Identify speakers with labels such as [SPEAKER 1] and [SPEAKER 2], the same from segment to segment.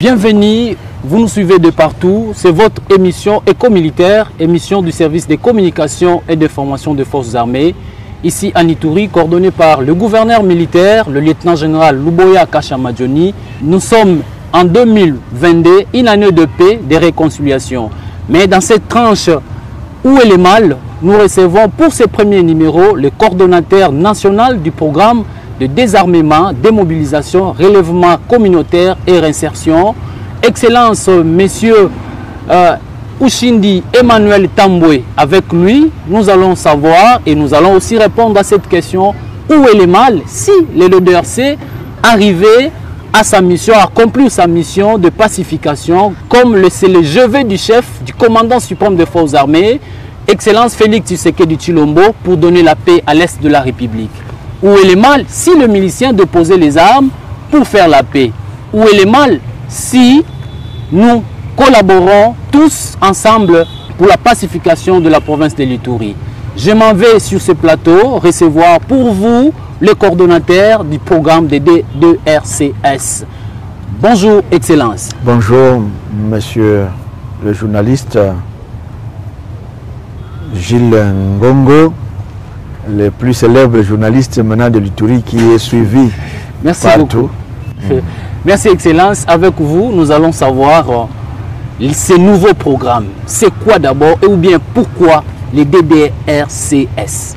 [SPEAKER 1] Bienvenue, vous nous suivez de partout. C'est votre émission Éco-Militaire, émission du service des communications et de formation des forces armées. Ici à Ituri, coordonné par le gouverneur militaire, le lieutenant-général Luboya Kashamadjoni. Nous sommes en 2022, une année de paix, de réconciliation. Mais dans cette tranche où est le mal, nous recevons pour ce premier numéro le coordonnateur national du programme de désarmement, démobilisation, relèvement communautaire et réinsertion. Excellence, Monsieur Ushindi Emmanuel Tambwe. Avec lui, nous allons savoir et nous allons aussi répondre à cette question. Où est le mal si le LDRC arrivait à sa mission, à accomplir sa mission de pacification, comme c'est le chevet du chef, du commandant suprême des forces armées, Excellence Félix Tshisekedi Tshilombo, pour donner la paix à l'est de la République. Où est le mal si le milicien déposait les armes pour faire la paix? Où est le mal si nous collaborons tous ensemble pour la pacification de la province de l'Ituri? Je m'en vais sur ce plateau recevoir pour vous le coordonnateur du programme de D2RCS. Bonjour, Excellence.
[SPEAKER 2] Bonjour, monsieur le journaliste Gilles Ngongo, le plus célèbre journaliste maintenant de l'Ituri qui est suivi partout.
[SPEAKER 1] Beaucoup. Merci, Excellence. Avec vous, nous allons savoir ces nouveaux programmes. C'est quoi d'abord et ou bien pourquoi les DDRCS?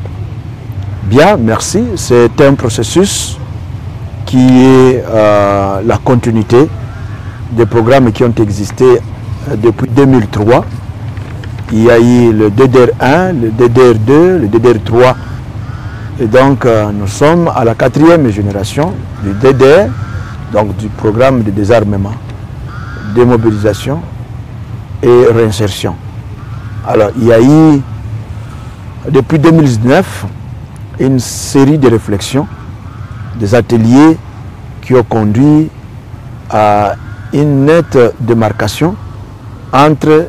[SPEAKER 2] Bien, merci. C'est un processus qui est la continuité des programmes qui ont existé depuis 2003. Il y a eu le DDR1, le DDR2, le DDR3. Et donc, nous sommes à la 4e génération du DDR, donc du programme de désarmement, démobilisation et réinsertion. Alors, il y a eu, depuis 2019, une série de réflexions, des ateliers qui ont conduit à une nette démarcation entre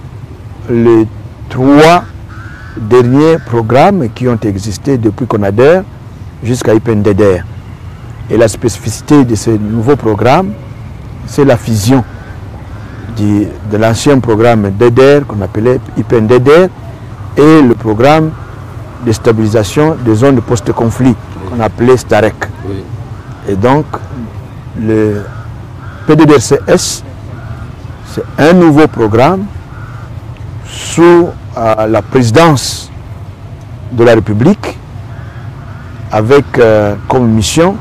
[SPEAKER 2] les 3 derniers programmes qui ont existé depuis CONADER jusqu'à IPNDDR. Et la spécificité de ce nouveau programme, c'est la fusion de l'ancien programme DDR qu'on appelait IPNDDR et le programme de stabilisation des zones de post-conflit qu'on appelait STAREC. Oui. Et donc, le PDDRCS, c'est un nouveau programme sous la présidence de la République avec comme mission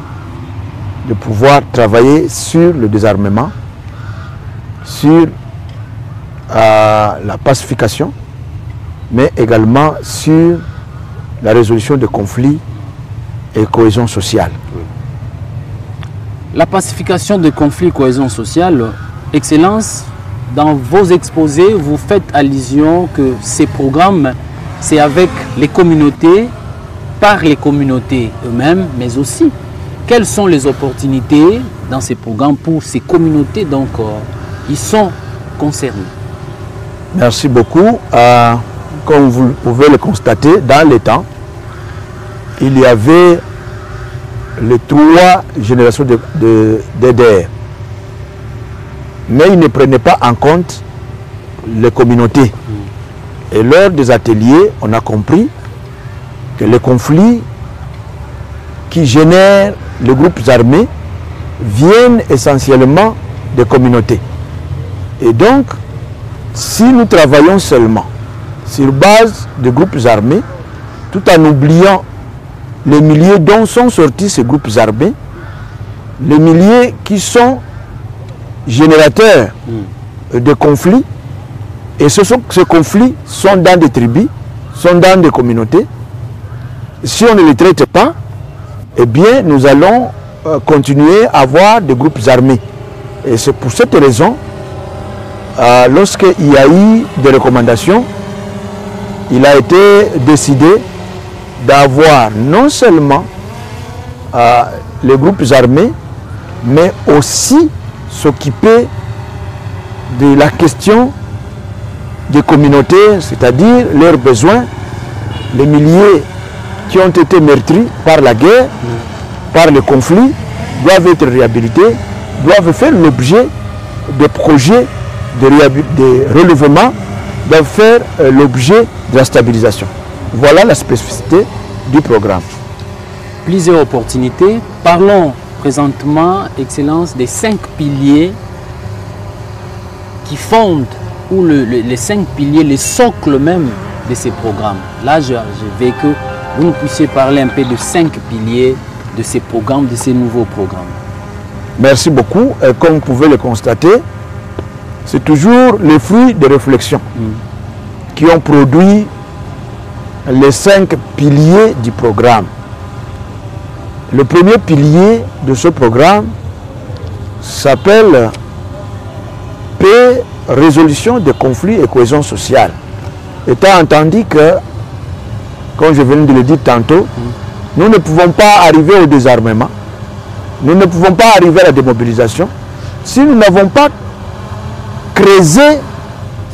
[SPEAKER 2] de pouvoir travailler sur le désarmement, sur la pacification, mais également sur la résolution des conflits et cohésion sociale.
[SPEAKER 1] La pacification des conflits et cohésion sociale, Excellence, dans vos exposés, vous faites allusion que ces programmes, c'est avec les communautés, par les communautés eux-mêmes, mais aussi, quelles sont les opportunités dans ces programmes pour ces communautés, donc ils sont concernés?
[SPEAKER 2] Merci beaucoup. Comme vous pouvez le constater, dans les temps, il y avait les 3 générations de DDR. Mais ils ne prenaient pas en compte les communautés. Et lors des ateliers, on a compris que les conflits qui génèrent les groupes armés viennent essentiellement des communautés. Et donc, si nous travaillons seulement sur base de groupes armés, tout en oubliant les milliers dont sont sortis ces groupes armés, les milliers qui sont générateurs de conflits, et ces conflits sont dans des tribus, sont dans des communautés. Si on ne les traite pas, eh bien nous allons continuer à avoir des groupes armés. Et c'est pour cette raison, lorsqu'il y a eu des recommandations, il a été décidé d'avoir non seulement les groupes armés, mais aussi s'occuper de la question des communautés, c'est-à-dire leurs besoins, les milliers qui ont été meurtris par la guerre, par le conflit, doivent être réhabilités, doivent faire l'objet de projets de relèvement doivent faire l'objet de la stabilisation. Voilà la spécificité du programme.
[SPEAKER 1] Plusieurs opportunités. Parlons présentement, Excellence, des 5 piliers qui fondent, ou les 5 piliers, les socles même de ces programmes. Là, je veux que vous nous puissiez parler un peu de 5 piliers de ces programmes, de ces nouveaux programmes.
[SPEAKER 2] Merci beaucoup. Comme vous pouvez le constater, c'est toujours le fruit de réflexions qui ont produit les 5 piliers du programme. Le premier pilier de ce programme s'appelle paix, résolution des conflits et cohésion sociale. Étant entendu que, comme je viens de le dire tantôt, nous ne pouvons pas arriver au désarmement, nous ne pouvons pas arriver à la démobilisation si nous n'avons pas creusé,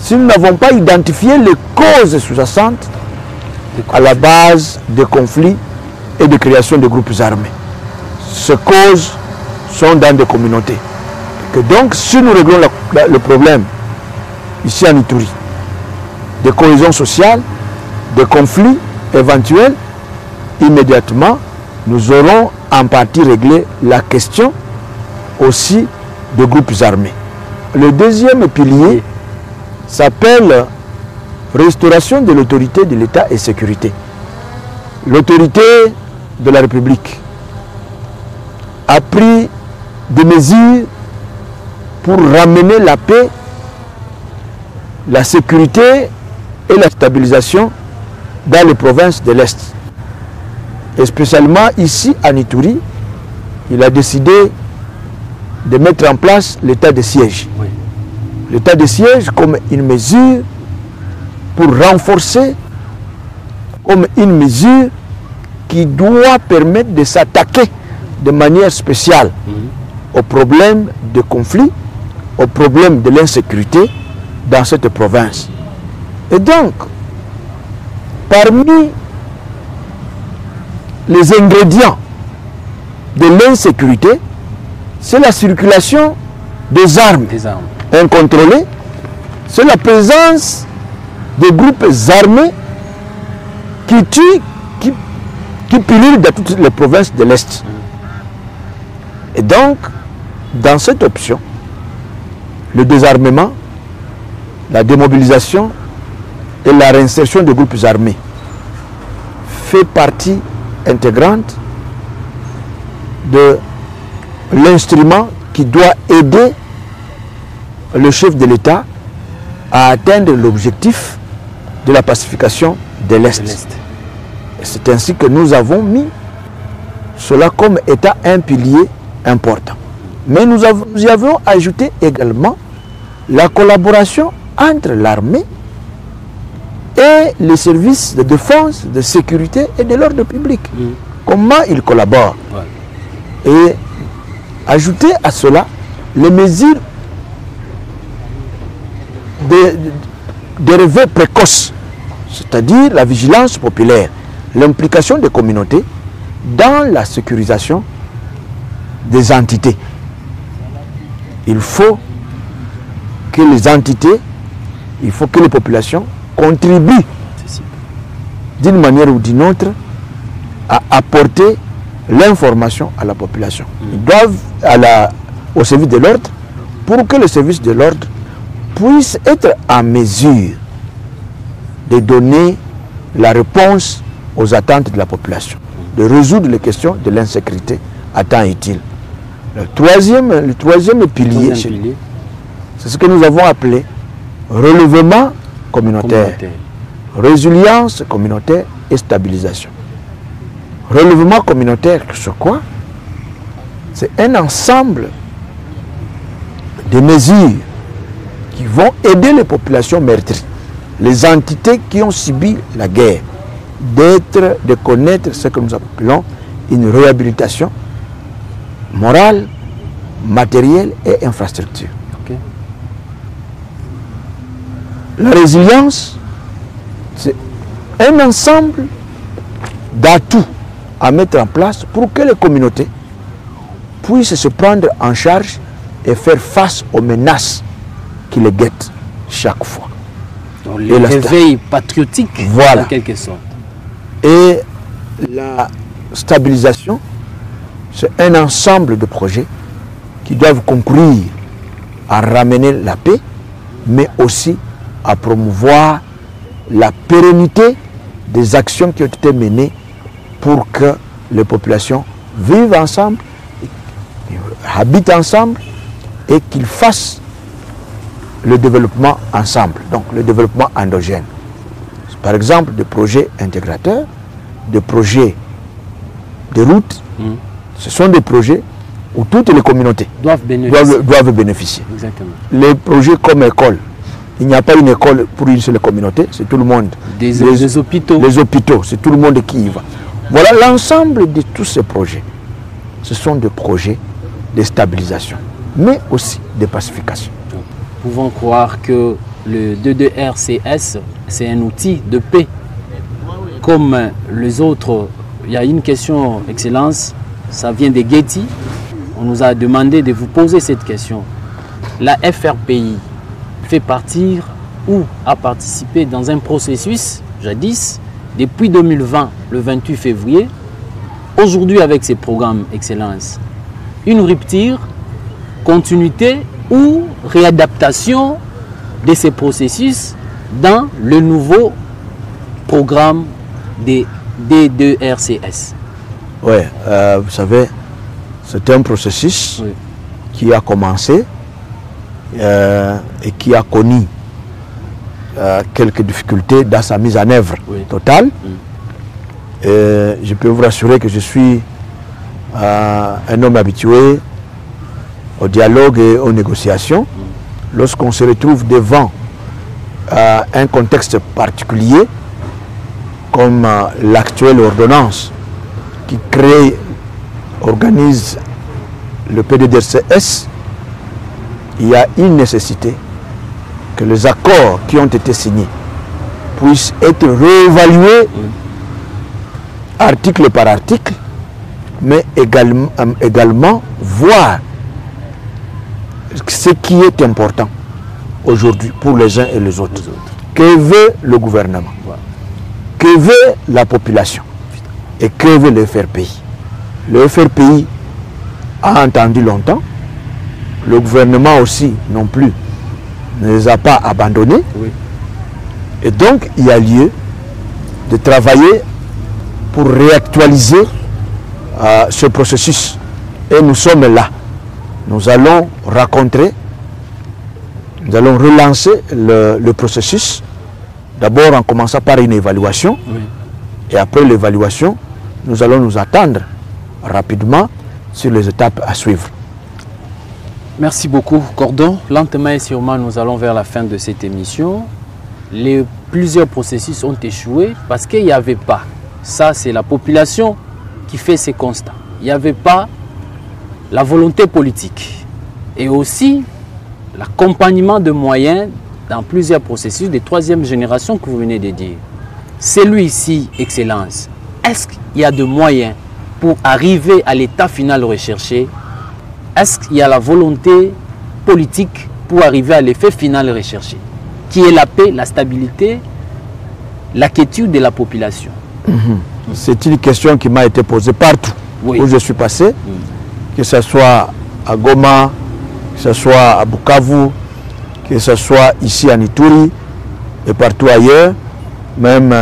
[SPEAKER 2] si nous n'avons pas identifié les causes sous-jacentes à la base des conflits et de création de groupes armés. Ces causes sont dans des communautés. Que donc, si nous réglons le problème ici en Ituri, de cohésion sociale, de conflits éventuels, immédiatement, nous aurons en partie réglé la question aussi de groupes armés. Le deuxième pilier s'appelle restauration de l'autorité de l'État et sécurité. L'autorité de la République a pris des mesures pour ramener la paix, la sécurité et la stabilisation dans les provinces de l'Est. Et spécialement ici, à Ituri, il a décidé de mettre en place l'état de siège. Oui. L'état de siège comme une mesure pour renforcer, comme une mesure qui doit permettre de s'attaquer de manière spéciale aux problèmes de conflit, aux problèmes de l'insécurité dans cette province. Et donc, parmi les ingrédients de l'insécurité, c'est la circulation des armes incontrôlées, c'est la présence de groupes armés qui tuent, qui pilulent dans toutes les provinces de l'Est. Et donc, dans cette option, le désarmement, la démobilisation et la réinsertion des groupes armés fait partie intégrante de l'instrument qui doit aider le chef de l'État à atteindre l'objectif de la pacification de l'Est. C'est ainsi que nous avons mis cela comme état un pilier important. Mais nous y avons ajouté également la collaboration entre l'armée et les services de défense, de sécurité et de l'ordre public. Comment ils collaborent. Et ajouter à cela les mesures de réveil précoce, c'est-à-dire la vigilance populaire, l'implication des communautés dans la sécurisation des entités. Il faut que les entités, il faut que les populations contribuent d'une manière ou d'une autre à apporter l'information à la population. Ils doivent au service de l'ordre pour que le service de l'ordre puisse être en mesure de donner la réponse aux attentes de la population, de résoudre les questions de l'insécurité à temps utile. Le troisième pilier, c'est ce que nous avons appelé relèvement communautaire, résilience communautaire et stabilisation. Relèvement communautaire, c'est quoi? C'est un ensemble de mesures qui vont aider les populations meurtries, les entités qui ont subi la guerre, de connaître ce que nous appelons une réhabilitation morale, matérielle et infrastructure. La résilience, c'est un ensemble d'atouts à mettre en place pour que les communautés puissent se prendre en charge et faire face aux menaces qui les guettent chaque fois.
[SPEAKER 1] Donc, le réveil patriotique,
[SPEAKER 2] voilà,
[SPEAKER 1] en quelque sorte.
[SPEAKER 2] Et la stabilisation, c'est un ensemble de projets qui doivent concourir à ramener la paix, mais aussi à promouvoir la pérennité des actions qui ont été menées pour que les populations vivent ensemble, habitent ensemble et qu'ils fassent le développement ensemble, donc le développement endogène. Par exemple, des projets intégrateurs, des projets de routes, ce sont des projets où toutes les communautés doivent bénéficier.
[SPEAKER 1] Exactement.
[SPEAKER 2] Les projets comme école, il n'y a pas une école pour une seule communauté, c'est tout le monde.
[SPEAKER 1] Des hôpitaux.
[SPEAKER 2] Les hôpitaux, c'est tout le monde qui y va. Voilà l'ensemble de tous ces projets. Ce sont des projets de stabilisation, mais aussi de pacification.
[SPEAKER 1] Nous pouvons croire que le 2.2-RCS, c'est un outil de paix. Comme les autres, il y a une question, Excellence, ça vient de Getty. On nous a demandé de vous poser cette question. La FRPI fait partir ou a participé dans un processus, jadis, depuis 2020, le 28 février, aujourd'hui avec ces programmes Excellence. Une rupture, continuité ou réadaptation de ces processus dans le nouveau programme des D2RCS.
[SPEAKER 2] Oui, vous savez, c'est un processus qui a commencé et qui a connu quelques difficultés dans sa mise en œuvre totale. Et je peux vous rassurer que je suis un homme habitué au dialogue et aux négociations. Lorsqu'on se retrouve devant un contexte particulier, comme l'actuelle ordonnance qui crée, organise le PDDRCS, il y a une nécessité que les accords qui ont été signés puissent être réévalués article par article, mais également voir ce qui est important aujourd'hui pour les uns et les autres. Que veut le gouvernement? Que veut la population? Et que veut le FRPI? Le FRPI a entendu longtemps. Le gouvernement aussi non plus ne les a pas abandonnés. Et donc il y a lieu de travailler pour réactualiser ce processus. Et nous sommes là. Nous allons rencontrer, nous allons relancer le processus, d'abord en commençant par une évaluation, et après l'évaluation, nous allons nous attendre rapidement sur les étapes à suivre.
[SPEAKER 1] Merci beaucoup, Cordon. Lentement et sûrement, nous allons vers la fin de cette émission. Plusieurs processus ont échoué parce qu'il n'y avait pas, ça c'est la population qui fait ces constats, il n'y avait pas la volonté politique et aussi l'accompagnement de moyens dans plusieurs processus de troisième génération que vous venez de dire. Celui-ci, Excellence, est-ce qu'il y a de moyens pour arriver à l'état final recherché? Est-ce qu'il y a la volonté politique pour arriver à l'effet final recherché, qui est la paix, la stabilité, la quiétude de la population?
[SPEAKER 2] C'est une question qui m'a été posée partout où je suis passé, que ce soit à Goma, que ce soit à Bukavu, que ce soit ici à Ituri et partout ailleurs. Même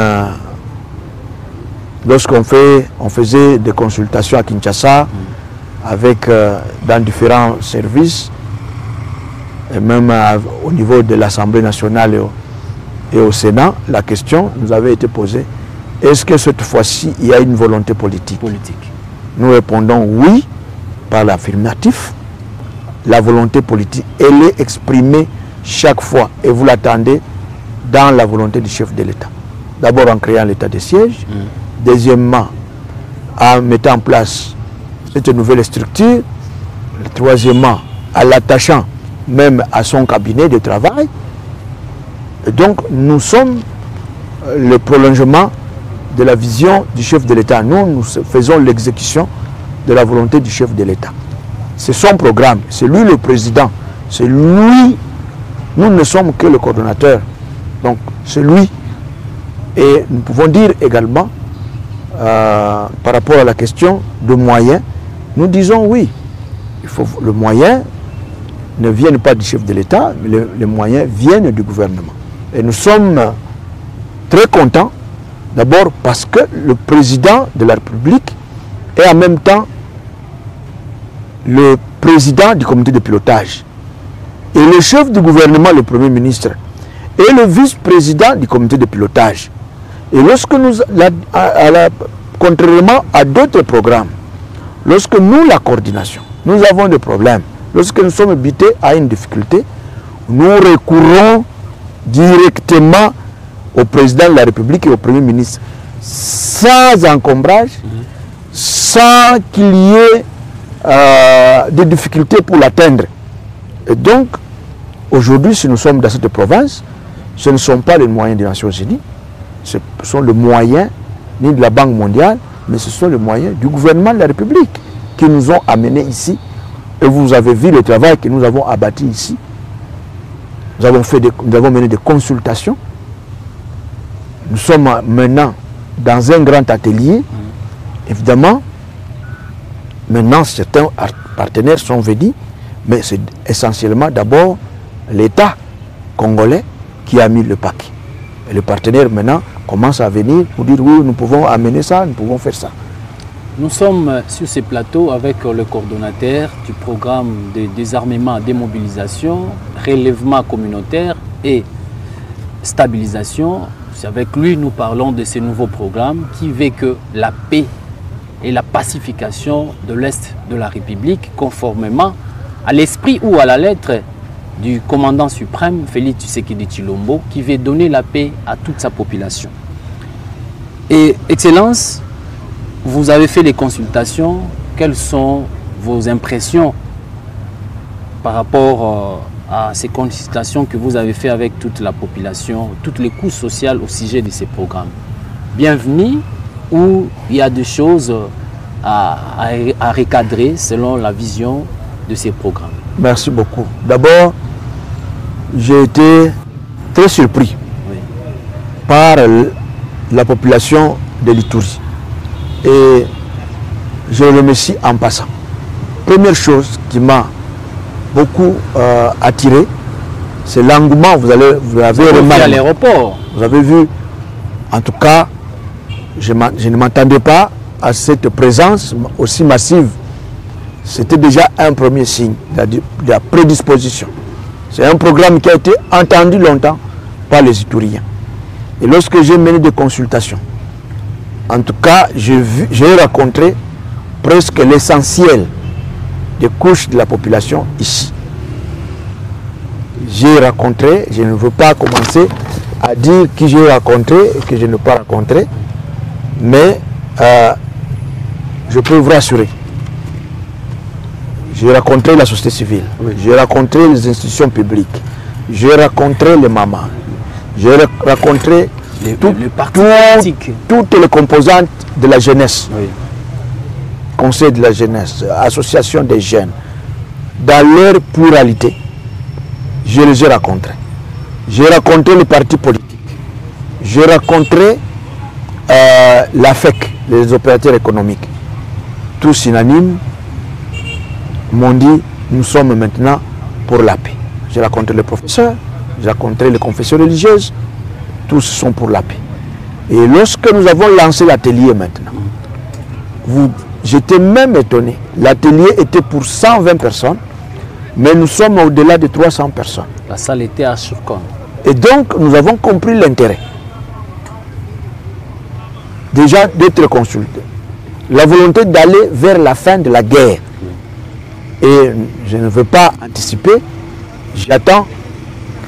[SPEAKER 2] lorsqu'on faisait des consultations à Kinshasa avec dans différents services, et même au niveau de l'Assemblée nationale et au Sénat, la question nous avait été posée: est-ce que cette fois-ci il y a une volonté politique? Nous répondons oui par l'affirmatif. La volonté politique, elle est exprimée chaque fois, et vous l'attendez, dans la volonté du chef de l'État. D'abord en créant l'état de siège, deuxièmement en mettant en place cette nouvelle structure, troisièmement en l'attachant même à son cabinet de travail. Et donc nous sommes le prolongement de la vision du chef de l'État. Nous faisons l'exécution de la volonté du chef de l'État. C'est son programme, c'est lui le président, c'est lui. Nous ne sommes que le coordonnateur. Donc c'est lui. Et nous pouvons dire également, par rapport à la question de moyens, nous disons oui. Le moyen ne vient pas du chef de l'État, mais les moyens viennent du gouvernement. Et nous sommes très contents, d'abord parce que le président de la République est en même temps le président du comité de pilotage. Et le chef du gouvernement, le Premier ministre, est le vice-président du comité de pilotage. Et lorsque nous, contrairement à d'autres programmes, lorsque nous, la coordination, nous avons des problèmes, lorsque nous sommes butés à une difficulté, nous recourons directement au président de la République et au Premier ministre, sans encombrage, sans qu'il y ait des difficultés pour l'atteindre. Et donc, aujourd'hui, si nous sommes dans cette province, ce ne sont pas les moyens des Nations Unies, ce sont les moyens ni de la Banque mondiale, mais ce sont les moyens du gouvernement de la République qui nous ont amenés ici. Et vous avez vu le travail que nous avons abattu ici. Nous avons mené des consultations. Nous sommes maintenant dans un grand atelier. Évidemment, maintenant certains partenaires sont venus, mais c'est essentiellement d'abord l'État congolais qui a mis le paquet. Et les partenaires maintenant commencent à venir pour dire oui, nous pouvons amener ça, nous pouvons faire ça.
[SPEAKER 1] Nous sommes sur ces plateaux avec le coordonnateur du programme de désarmement, démobilisation, relèvement communautaire et stabilisation. C'est avec lui que nous parlons de ce nouveau programme qui veut que la paix et la pacification de l'Est de la République, conformément à l'esprit ou à la lettre du commandant suprême Félix Tshisekedi Tshilombo, qui veut donner la paix à toute sa population. Et Excellence, vous avez fait des consultations. Quelles sont vos impressions par rapport à ces consultations que vous avez fait avec toute la population, toutes les couches sociales au sujet de ces programmes? Bienvenue, ou il y a des choses à recadrer selon la vision de ces programmes?
[SPEAKER 2] Merci beaucoup. D'abord, j'ai été très surpris par la population de l'Ituri. Et je le remercie en passant. Première chose qui m'a beaucoup attiré, c'est l'engouement. Vous avez remarqué
[SPEAKER 1] à l'aéroport.
[SPEAKER 2] Vous avez vu, en tout cas, je ne m'attendais pas à cette présence aussi massive. C'était déjà un premier signe de la prédisposition. C'est un programme qui a été entendu longtemps par les Ituriens. Et lorsque j'ai mené des consultations, en tout cas, j'ai rencontré presque l'essentiel des couches de la population ici. J'ai rencontré, je ne veux pas commencer à dire qui j'ai rencontré et que je n'ai pas rencontré, mais je peux vous rassurer. J'ai rencontré la société civile, j'ai rencontré les institutions publiques, j'ai rencontré les mamans, j'ai rencontré toutes les composantes de la jeunesse, conseil de la jeunesse, association des jeunes, dans leur pluralité. Je les ai rencontrés. J'ai rencontré les partis politiques, j'ai rencontré la FEC, les opérateurs économiques, tous unanimes m'ont dit nous sommes maintenant pour la paix. J'ai rencontré les professeurs, j'ai rencontré les confessions religieuses, tous sont pour la paix. Et lorsque nous avons lancé l'atelier maintenant, j'étais même étonné. L'atelier était pour 120 personnes, mais nous sommes au-delà de 300 personnes.
[SPEAKER 1] La salle était à Chircon.
[SPEAKER 2] Et donc nous avons compris l'intérêt déjà d'être consultés. La volonté d'aller vers la fin de la guerre. Et je ne veux pas anticiper, j'attends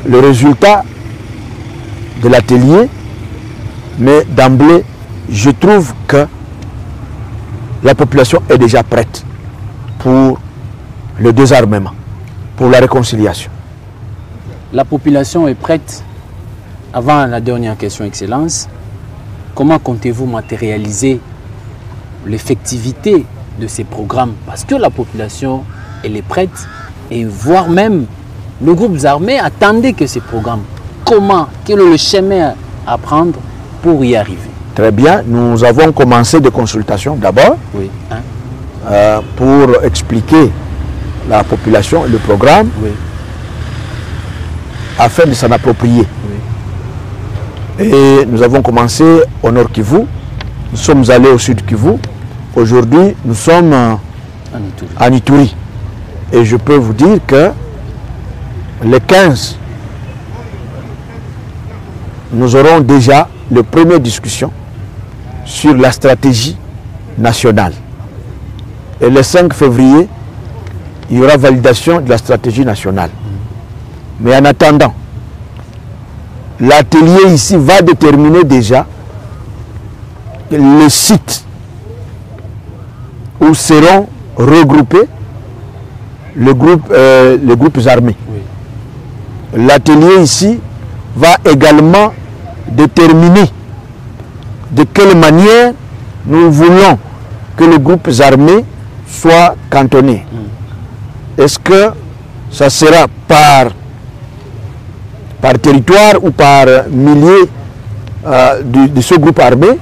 [SPEAKER 2] le résultat de l'atelier, mais d'emblée, je trouve que la population est déjà prête pour le désarmement, pour la réconciliation.
[SPEAKER 1] La population est prête. Avant la dernière question, Excellence, comment comptez-vous matérialiser l'effectivité de ces programmes? Parce que la population elle est prête, et voire même le groupe armé attendait que ce programme. Comment, quel est le chemin à prendre pour y arriver?
[SPEAKER 2] Très bien, nous avons commencé des consultations d'abord,
[SPEAKER 1] Oui. Hein?
[SPEAKER 2] pour expliquer la population le programme,
[SPEAKER 1] Oui.
[SPEAKER 2] afin de s'en approprier.
[SPEAKER 1] Oui.
[SPEAKER 2] Et nous avons commencé au Nord Kivu, nous sommes allés au Sud Kivu, aujourd'hui nous sommes à Ituri. Et je peux vous dire que les 15, nous aurons déjà les premières discussions sur la stratégie nationale. Et le 5 février, il y aura validation de la stratégie nationale. Mais en attendant, l'atelier ici va déterminer déjà le site où seront regroupés les groupes armés. Oui. L'atelier ici va également déterminer de quelle manière nous voulons que les groupes armés soient cantonnés. Est-ce que ça sera par territoire ou par milliers de ce groupe armé,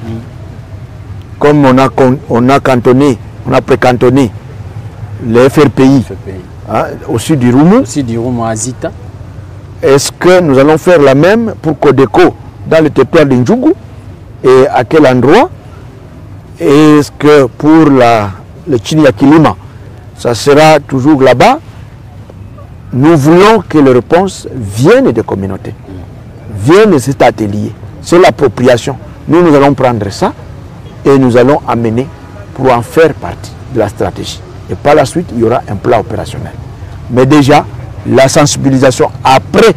[SPEAKER 2] comme on a précantonné les FRPI, hein, au sud du Roumu.
[SPEAKER 1] Aussi du Roumu à Zita.
[SPEAKER 2] Est-ce que nous allons faire la même pour Codeco dans le territoire de Ndjougou? Et à quel endroit? Est-ce que pour le Chinyakilima, ça sera toujours là-bas? Nous voulons que les réponses viennent des communautés, viennent de cet atelier. C'est l'appropriation. Nous allons prendre ça et nous allons amener pour en faire partie de la stratégie. Et par la suite, il y aura un plan opérationnel. Mais déjà, la sensibilisation après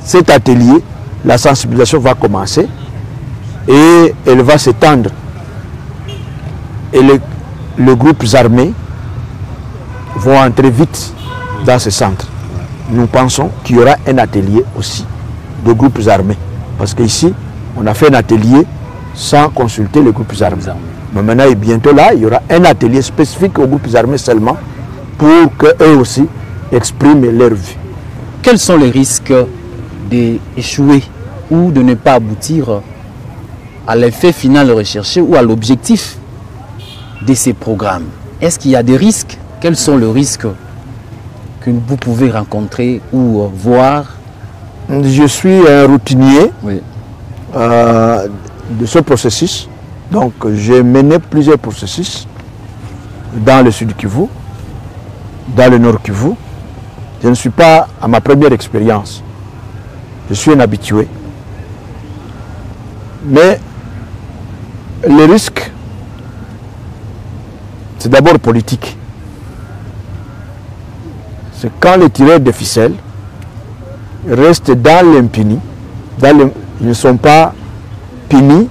[SPEAKER 2] cet atelier, la sensibilisation va commencer et elle va s'étendre. Et les groupes armés vont entrer vite dans ce centre. Nous pensons qu'il y aura un atelier aussi de groupes armés. Parce qu'ici, on a fait un atelier sans consulter les groupes armés. Mais maintenant et bientôt là, il y aura un atelier spécifique aux groupes armés seulement pour qu'eux aussi expriment leur vue.
[SPEAKER 1] Quels sont les risques d'échouer ou de ne pas aboutir à l'effet final recherché ou à l'objectif de ces programmes? Est-ce qu'il y a des risques? Quels sont les risques que vous pouvez rencontrer ou voir?
[SPEAKER 2] Je suis un routinier,
[SPEAKER 1] oui,
[SPEAKER 2] de ce processus. Donc j'ai mené plusieurs processus dans le sud Kivu, dans le nord Kivu. Je ne suis pas à ma première expérience. Je suis un habitué. Mais le risque, c'est d'abord politique. C'est quand les tireurs de ficelles restent dans l'impuni, ils ne sont pas punis,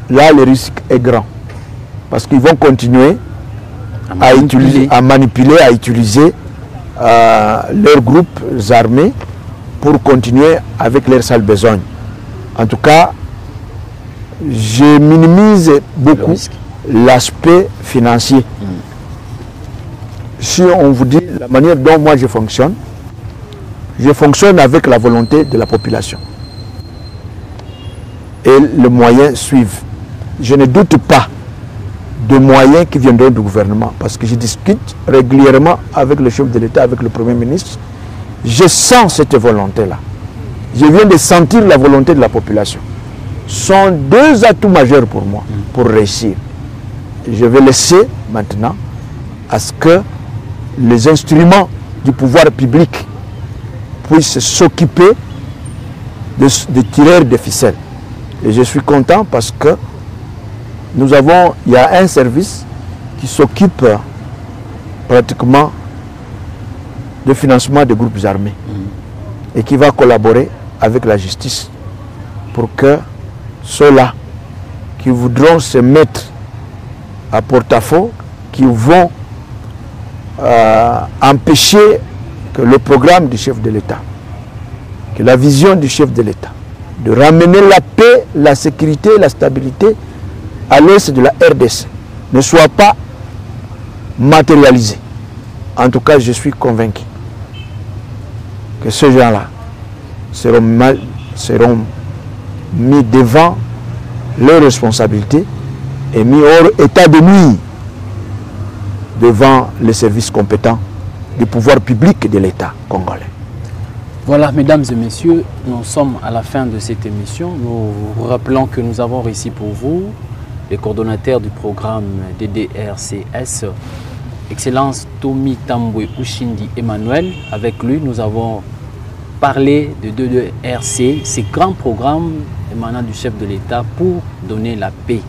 [SPEAKER 2] là le risque est grand. Parce qu'ils vont continuer à manipuler, à utiliser leurs groupes armés pour continuer avec leurs sales besognes. En tout cas, je minimise beaucoup l'aspect financier. Si on vous dit la manière dont moi je fonctionne avec la volonté de la population. Et les moyens suivent. Je ne doute pas de moyens qui viendront du gouvernement, parce que je discute régulièrement avec le chef de l'État, avec le Premier ministre. Je sens cette volonté-là. Je viens de sentir la volonté de la population. Ce sont deux atouts majeurs pour moi, pour réussir. Je vais laisser maintenant à ce que les instruments du pouvoir public puissent s'occuper de tireurs de ficelles. Et je suis content parce que il y a un service qui s'occupe pratiquement du financement des groupes armés et qui va collaborer avec la justice pour que ceux-là qui voudront se mettre à porte-à-faux, qui vont empêcher que le programme du chef de l'État, que la vision du chef de l'État, de ramener la paix, la sécurité, la stabilité à l'est de la RDC, ne soit pas matérialiser. En tout cas, je suis convaincu que ces gens-là seront mis devant leurs responsabilités et mis hors état de nuire devant les services compétents du pouvoir public de l'État congolais.
[SPEAKER 1] Voilà, mesdames et messieurs, nous sommes à la fin de cette émission. Nous vous rappelons que nous avons réussi pour vous les coordonnateurs du programme DDRCS, Excellence Tomi Tambwe Ushindi Emmanuel. Avec lui, nous avons parlé de DDRC, ces grands programmes émanant du chef de l'État pour donner la paix.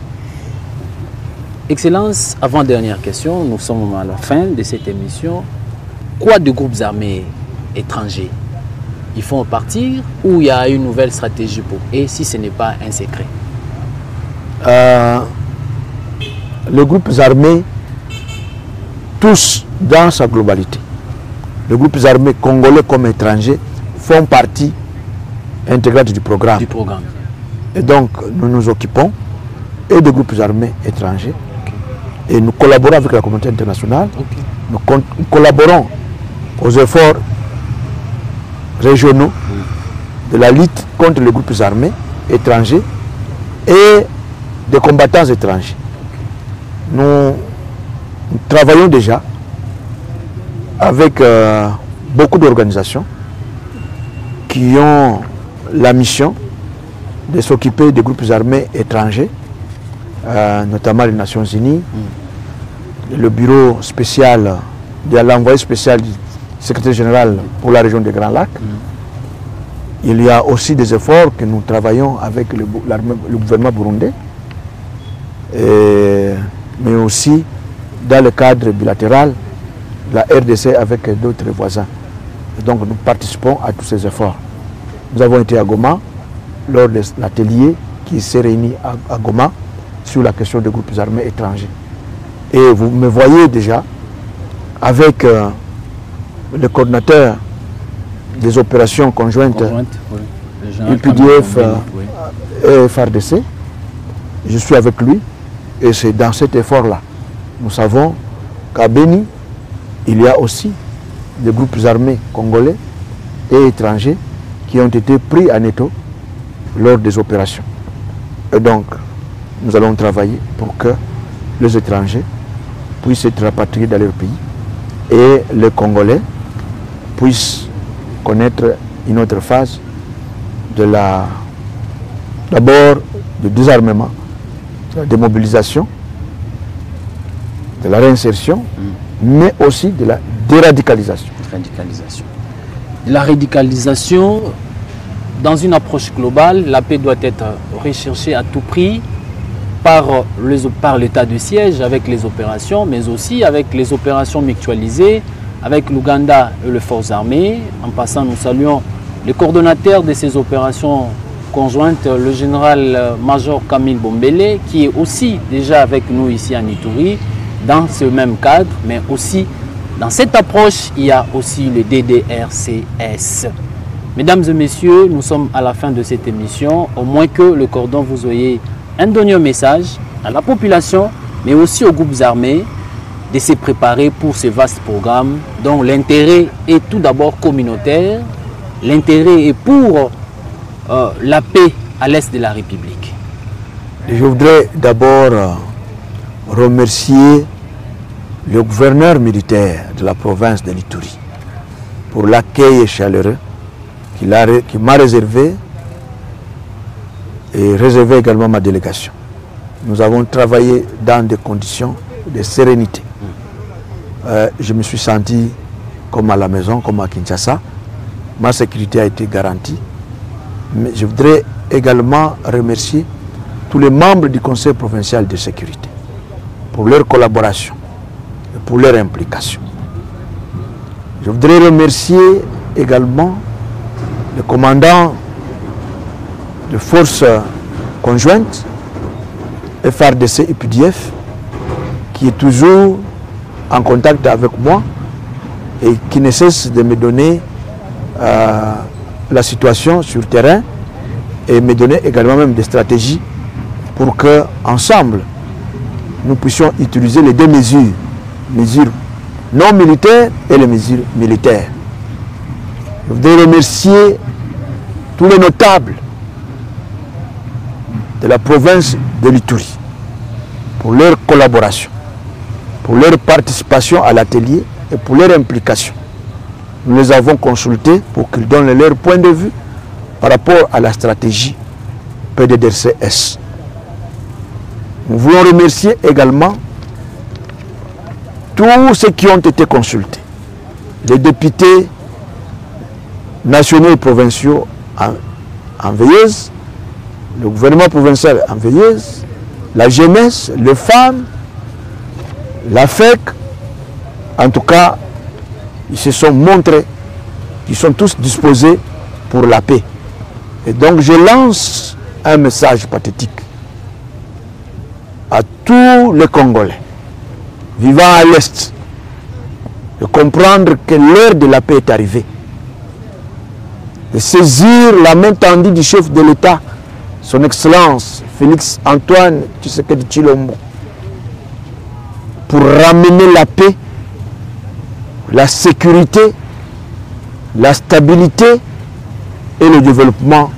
[SPEAKER 1] Excellence, avant-dernière question, nous sommes à la fin de cette émission. Quoi de groupes armés étrangers? Ils font partir ou il y a une nouvelle stratégie pour eux, et si ce n'est pas un secret?
[SPEAKER 2] Les groupes armés, tous dans sa globalité, les groupes armés congolais comme étrangers font partie intégrante du programme. Et donc nous nous occupons et des groupes armés étrangers, et nous collaborons avec la communauté internationale. Nous collaborons aux efforts régionaux de la lutte contre les groupes armés étrangers et des combattants étrangers. Nous travaillons déjà avec beaucoup d'organisations qui ont la mission de s'occuper des groupes armés étrangers, notamment les Nations Unies, le bureau spécial de l'envoyé spécial du secrétaire général pour la région des Grands Lacs. Il y a aussi des efforts que nous travaillons avec le gouvernement burundais, mais aussi dans le cadre bilatéral, la RDC avec d'autres voisins. Et donc nous participons à tous ces efforts. Nous avons été à Goma lors de l'atelier qui s'est réuni à Goma sur la question des groupes armés étrangers. Et vous me voyez déjà avec le coordinateur des opérations conjointes UPDF et FARDC. Je suis avec lui et c'est dans cet effort-là. Nous savons qu'à Beni, il y a aussi des groupes armés congolais et étrangers qui ont été pris en étau lors des opérations. Et donc, nous allons travailler pour que les étrangers puissent être rapatriés dans leur pays et les Congolais puissent connaître une autre phase de d'abord du désarmement, de la démobilisation, de la réinsertion, mais aussi de la déradicalisation.
[SPEAKER 1] La radicalisation, dans une approche globale, la paix doit être recherchée à tout prix par l'état de siège avec les opérations, mais aussi avec les opérations mutualisées avec l'Ouganda et les forces armées. En passant, nous saluons le coordonnateur de ces opérations conjointes, le général-major Camille Bombele, qui est aussi déjà avec nous ici à Ituri, dans ce même cadre, mais aussi dans cette approche, il y a aussi le DDRCS. Mesdames et messieurs, nous sommes à la fin de cette émission, au moins que le cordon vous ayez un dernier message à la population, mais aussi aux groupes armés, de se préparer pour ce vaste programme dont l'intérêt est tout d'abord communautaire, l'intérêt est pour la paix à l'est de la République.
[SPEAKER 2] Je voudrais d'abord remercier le gouverneur militaire de la province de l'Ituri pour l'accueil chaleureux qu'il m'a réservé et réservé également ma délégation. Nous avons travaillé dans des conditions de sérénité. Je me suis senti comme à la maison, comme à Kinshasa. Ma sécurité a été garantie. Mais je voudrais également remercier tous les membres du Conseil provincial de sécurité pour leur collaboration et pour leur implication. Je voudrais remercier également le commandant de forces conjointes FARDC et UPDF qui est toujours en contact avec moi et qui ne cesse de me donner la situation sur le terrain et me donner également même des stratégies pour que ensemble nous puissions utiliser les deux mesures mesures non militaires et les mesures militaires. Je voudrais remercier tous les notables de la province de l'Ituri pour leur collaboration, pour leur participation à l'atelier et pour leur implication. Nous les avons consultés pour qu'ils donnent leur point de vue par rapport à la stratégie PDDRCS. Nous voulons remercier également tous ceux qui ont été consultés, les députés nationaux et provinciaux en veilleuse, le gouvernement provincial en veilleuse, la jeunesse, les femmes, la FEC. En tout cas, ils se sont montrés qu'ils sont tous disposés pour la paix. Et donc je lance un message pathétique à tous les Congolais vivant à l'Est de comprendre que l'heure de la paix est arrivée, de saisir la main tendue du chef de l'État, son Excellence Félix Antoine Tshisekedi Tshilombo, pour ramener la paix, la sécurité, la stabilité et le développement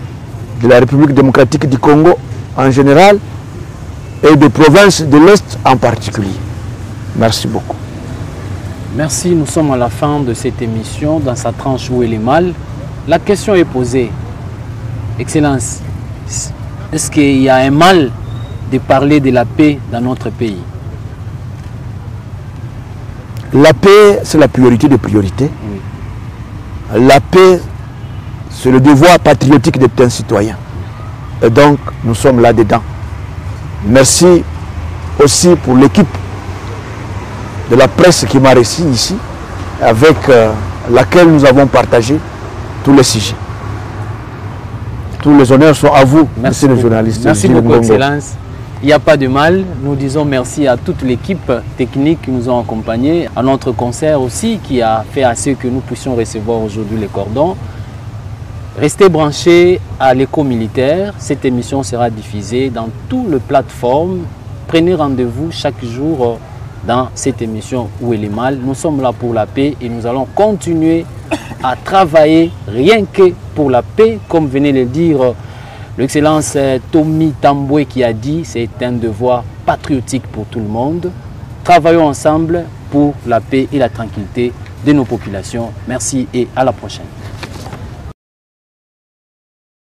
[SPEAKER 2] de la République démocratique du Congo en général et des provinces de l'Est en particulier. Merci beaucoup.
[SPEAKER 1] Merci, nous sommes à la fin de cette émission dans sa tranche Où est le mal. La question est posée. Excellence, est-ce qu'il y a un mal de parler de la paix dans notre pays?
[SPEAKER 2] La paix, c'est la priorité des priorités. Oui. La paix, c'est le devoir patriotique de tout citoyen. Et donc, nous sommes là-dedans. Merci aussi pour l'équipe de la presse qui m'a reçu ici, avec laquelle nous avons partagé tous les sujets. Tous les honneurs sont à vous, merci les journalistes.
[SPEAKER 1] Merci beaucoup, Excellence. Il n'y a pas de mal. Nous disons merci à toute l'équipe technique qui nous a accompagnés, à notre concert aussi qui a fait à ce que nous puissions recevoir aujourd'hui les cordons. Restez branchés à l'écho militaire. Cette émission sera diffusée dans toutes les plateformes. Prenez rendez-vous chaque jour dans cette émission Où est le mal. Nous sommes là pour la paix et nous allons continuer à travailler rien que pour la paix, comme venait de le dire l'Excellence Tommy Tamboué qui a dit c'est un devoir patriotique pour tout le monde. Travaillons ensemble pour la paix et la tranquillité de nos populations. Merci et à la prochaine.